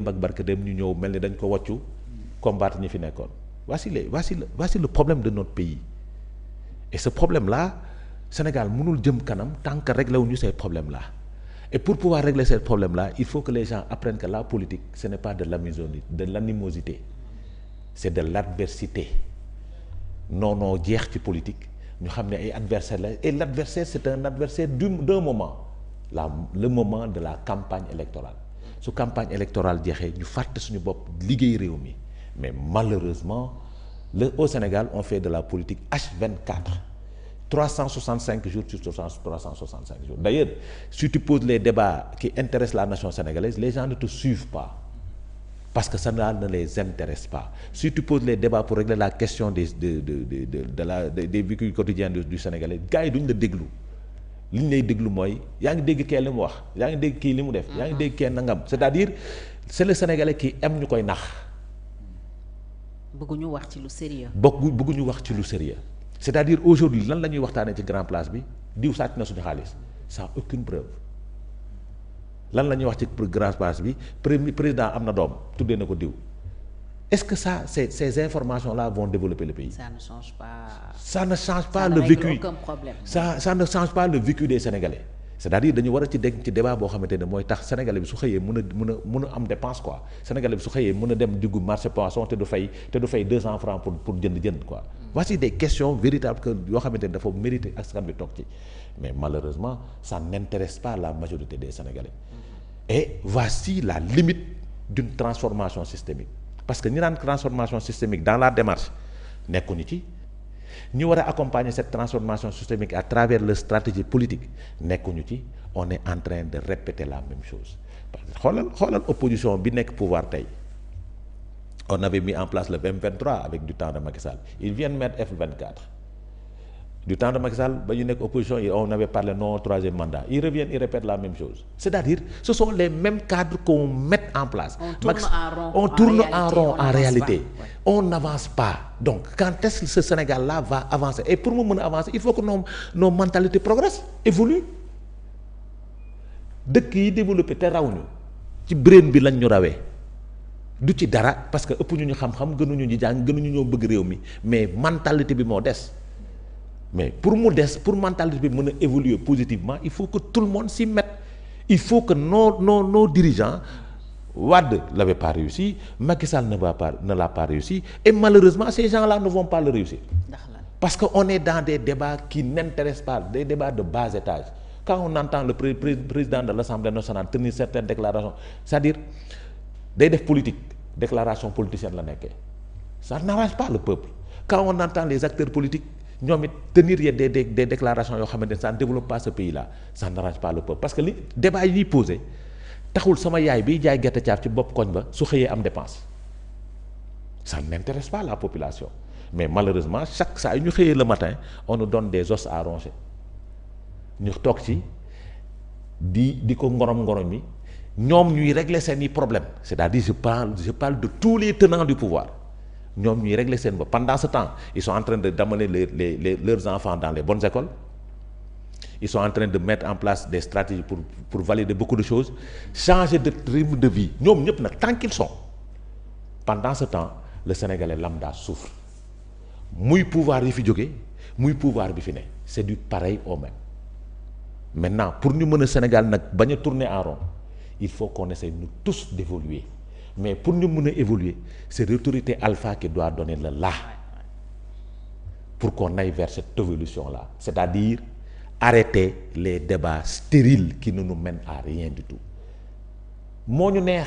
ak barke dem ñu ñëw mel ni dañ ko wàccu combattre ñi fi nekkoon. voici le problème de notre pays et ce problème là Sénégal mënul jëm kanam tant que réglé wuñu ces problèmes là et pour pouvoir régler ces problèmes là il faut que les gens apprennent que la politique ce n'est pas de l'animosité c'est de l'adversité non jeex ci politique ñu xam ne ay adversaire la et l'adversaire c'est un adversaire d'un moment le moment de la campagne électorale su campagne électorale jeexee ñu fàtte suñu bopp liggéey réew mi mais malheureusement au Sénégal on fait de la politique H24 365 jours sur 365 jours d'ailleurs si tu poses les débats qui intéressent la nation sénégalaise les gens ne te suivent pas parce que ça ne les intéresse pas si tu poses les débats pour régler la question des véhicules quotidiens du Sénégalais gars yi duñ la déglu li ñu lay déglu mooy yaa ngi dégg kee li mu wax yaa ngi dégg kii li mu def yaa ngi dégg kee nangam c'est-à-dire c'est le Sénégalais qui aime ñu koy nax. bëgguñu wax ci lu sérieux. bëgguñu wax ci lu sérieux c'est-à-dire aujourd'hui lan la ñuy waxtaanee ci grand place bi diw sàcc na suñu xaalis sans aucune preuve lan la ñuy wax ci grand place bi président am na doom tuddee na ko diw est-ce que ça ces informations-là vont développer le pays. Ça ne change pas. Ça ne change pas ça le ne règle vécu. aucun problème. Ça ne change pas le vécu des Sénégalais. C'est-à-dire dañu war a ci dégg ci débat boo xamante ne mooy tax Sénégalais bi su xëyee mën a am dépense quoi Sénégalais bi su xëyee mën a dem dugg marché poisson te du fay 200 francs pour jënd quoi. Voici des questions véritables que yoo xamante ne dafa mériter askan bi toog ci mais malheureusement ça n'intéresse pas la majorité des Sénégalais. Et voici la limite d'une transformation systémique parce que ñi naan transformation systémique dans la démarche nekkuñu ci. ñu war a accompagner cette transformation systémique à travers leur stratégie politique nekkuñu ci on est en train de répéter la même chose parce que xoolal opposition bi nekk pouvoir tey on avait mis en place le M23 avec du temps de Macky Sall ils viennent mettre F24 du temps de Macky Sall ba ñu nekk opposition on avait parlé non troisième mandat ils reviennent ils répètent la même chose c'est-à-dire ce sont les mêmes cadres qu'on met en place. On tourne en rond en réalité. On n'avance pas donc quand est-ce que ce Sénégal-là va avancer et pour mu mën a avancer il faut que nos mentalités progressent évoluent dëkk yi développé te raw ñu ci brain bi lañ ñu rawee du ci dara parce que ëpp ñu xam-xam gënuñu ñu jàng gënuñu ñoo bëgg réew mi mais mentalité bi moo des mais pour mentalité bi mën a évoluer positivement il faut que tout le monde s'y mette il faut que nos dirigeants. Wade l'avait pas réussi Macky Sall ne l'a pas réussi et malheureusement ces gens-là ne vont pas le réussir parce que on est dans des débats qui n'intéressent pas des débats de bas étage quand on entend le président de l'Assemblée nationale tenir certaines déclarations c'est-à-dire day def politique déclaration politicienne la nekkee ça n'arrange pas le peuple quand on entend les acteurs politiques ñoom it tenir des déclarations yoo xamante ne ça ne développe pas ce pays-là ça n'arrange pas le peuple parce que li débat yi posé taxul sama yaay biy jaay gerte caaf ci bopp koñ ba su xëyee am dépense ça n'intéresse pas la population mais malheureusement chaque saa yu ñu xëyee le matin on nous donne des os à ronger ñu toog ci di ko ngorom yi ñoom ñuy régler seeni problème c'est-à-dire je parle de tous les tenants du pouvoir ñoom ñuy régler seen bopp pendant ce temps ils sont en train d'amener leurs enfants dans les bonnes écoles. Ils sont en train de mettre en place des stratégies pour valider beaucoup de choses changer de rythme de vie ñoom ñëpp nag tant qu'ils sont pendant ce temps le Sénégalais lambda souffre muy pouvoir yi fi jóge muy pouvoir bi fi ne c'est du pareil au même maintenant pour ñu mën a Sénégal nag bañ a tourner en rond il faut qu'on essaie nous tous d'évoluer mais pour ñu mën a évoluer c'est l'autorité alpha qui doit donner le là pour qu'on aille vers cette évolution là c'est-à-dire arrêter les débats stériles qui ne nous mènent à rien du tout moo ñu neex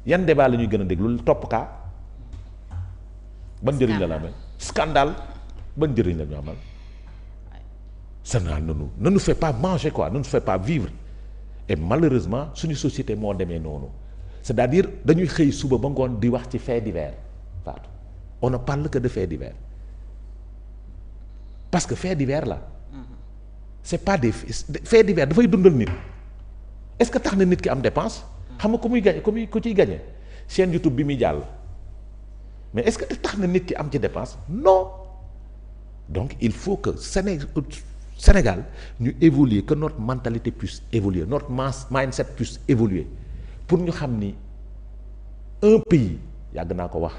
yan débat la ñuy gën a déglu topp kaa ban njëriñ la amee scandale ban njëriñ la ñu amal ça ne nous fait pas manger quoi ne nous fait pas vivre et malheureusement suñu société moo demee noonu c'est-à-dire dañuy xëy suba ba ngoon di wax ci faits divers Fatou on ne parle que de faits divers parce que faits divers là c'est pas des faits divers dafay dundal nit est-ce que tax na nit ki am dépense xam nga ku ciy gagné chaîne YouTube bi muy jàll mais est-ce que tax na nit ki am ci dépense non donc il faut que Sénégal ñu évoluer que notre mentalité puisse évoluer notre mindset puisse évoluer pour ñu xam ni un pays yàgg naa ko wax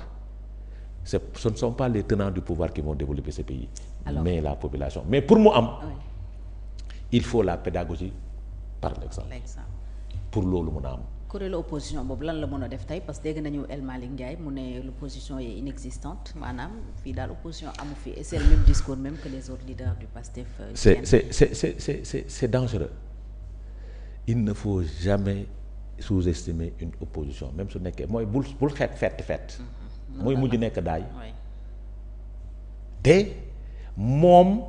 ce ne sont pas les tenants du pouvoir qui vont développer ce pays. Alors, mais la population mais pour mu am. oui. il faut la pédagogie par l'exemple. pour loolu mun a am. kuréelu opposition boobu lan la mën a def tey parce que dégg nañu El Malick Ndiaye mu ne l'opposition est inexistante maanaam fii daal opposition amu fi et c'est le même discours même que les autres leaders du PASTEF. C'est dangereux. Il ne faut jamais sous-estimer une opposition même su nekkee mooy bul xeeb fett. mooy mujj nekk daay. te moom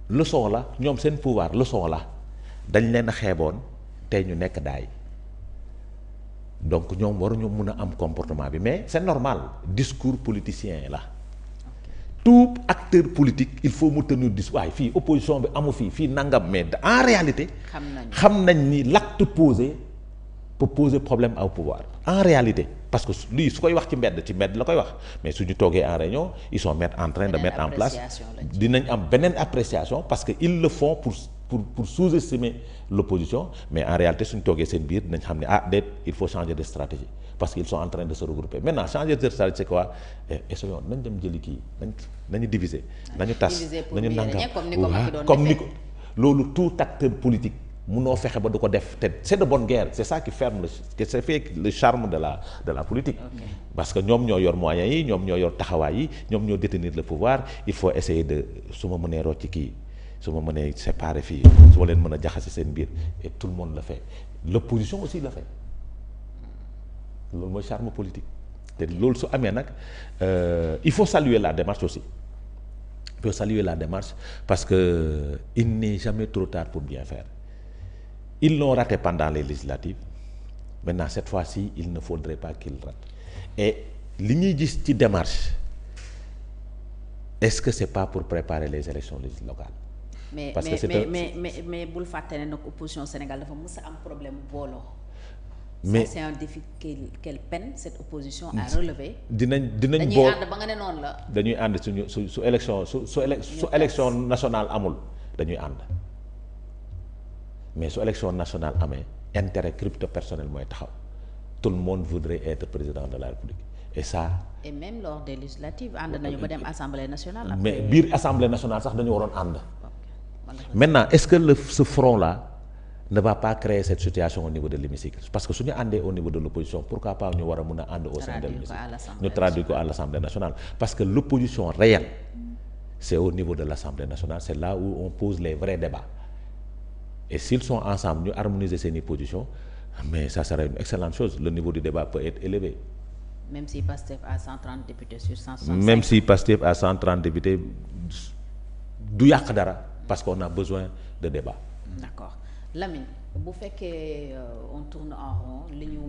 leçon la ñoom seen pouvoir leçon la dañ leen a xeeboon tey ñu nekk daay. donc ñoom waruñu mun a am comportement bi mais c'est normal discours politicien la tout acteur politique il faut mu tenir discours waaye fii opposition bi amu fii nangam mais en réalité xam nañ ni l'acte posé peut poser problème au pouvoir en réalité parce que lii su koy wax ci mbedd la koy wax mais suñu toogee en réunion ils sont en train de mettre en place dinañ am beneen appréciation parce que ils le font pour sous-estimer l'opposition mais en réalité suñu toogee seen biir dinañ xam ne déet il faut changer de stratégie parce qu'ils sont en train de se regrouper maintenant changer de stratégie c'est quoi essayons nañ dem jëli kii nañu diviser nañu tas nañu nangam comme ni ko loolu tout acteur politique munoo fexe ba du ko def te c'est de bonne guerre c'est ça qui fait le charme de la politique. parce que ñoom ñoo yor moyens yi ñoom ñoo yor taxawaay yi ñoom ñoo détenir le pouvoir il faut essayer de su ma mënee rocc kii su ma mënee séparer fii su ma leen mën a jaxase seen biir et tout le monde le fait l'opposition aussi le fait loolu mooy charme politique te loolu su amee nag il faut saluer la démarche aussi il faut saluer la démarche parce que il n'est jamais trop tard pour bien faire. Ils l'ont raté pendant les législatives maintenant cette fois-ci il ne faudrait pas qu'ils ratent et li ñuy gis ci démarche est-ce que c'est pas pour préparer les élections locales. mais bul fàtte ne nag opposition Sénégal dafa mës a am problème booloo. mais ça c'est un défi qu'elle peine cette opposition à relever. dinañ dañuy ànd ba nga ne noonu la. dañuy ànd su élection su élection nationale amul dañuy ànd. mais su élection nationale amee intérêt crypto personnel mooy taxaw tout le monde voudrait être président de la République et ça. et même lors des législatives ànd nañu ba dem assemblée nationale. Après... mais biir assemblée nationale sax dañu waroon ànd. maintenant est-ce que ce front là ne va pas créer cette situation au niveau de l'hémicycle parce que su ñu àndee au niveau de l'opposition pourquoi pas ñu war a mun a ànd au sein de l'hémicycle ñu traduire ko à l'assemblée nationale parce que l'opposition réelle c'est au niveau de l'assemblée nationale c'est là où on pose les vrais débats. Et s'ils sont ensemble ñu harmoniser seeni positions mais ça serait une excellente chose le niveau du débat peut être élevé. même si Pastef a 130 députés sur 165. même si Pastef a 130 députés du yàq dara parce qu'on a besoin de débat. D'accord Lamine bu fekkee on tourne en rond li ñu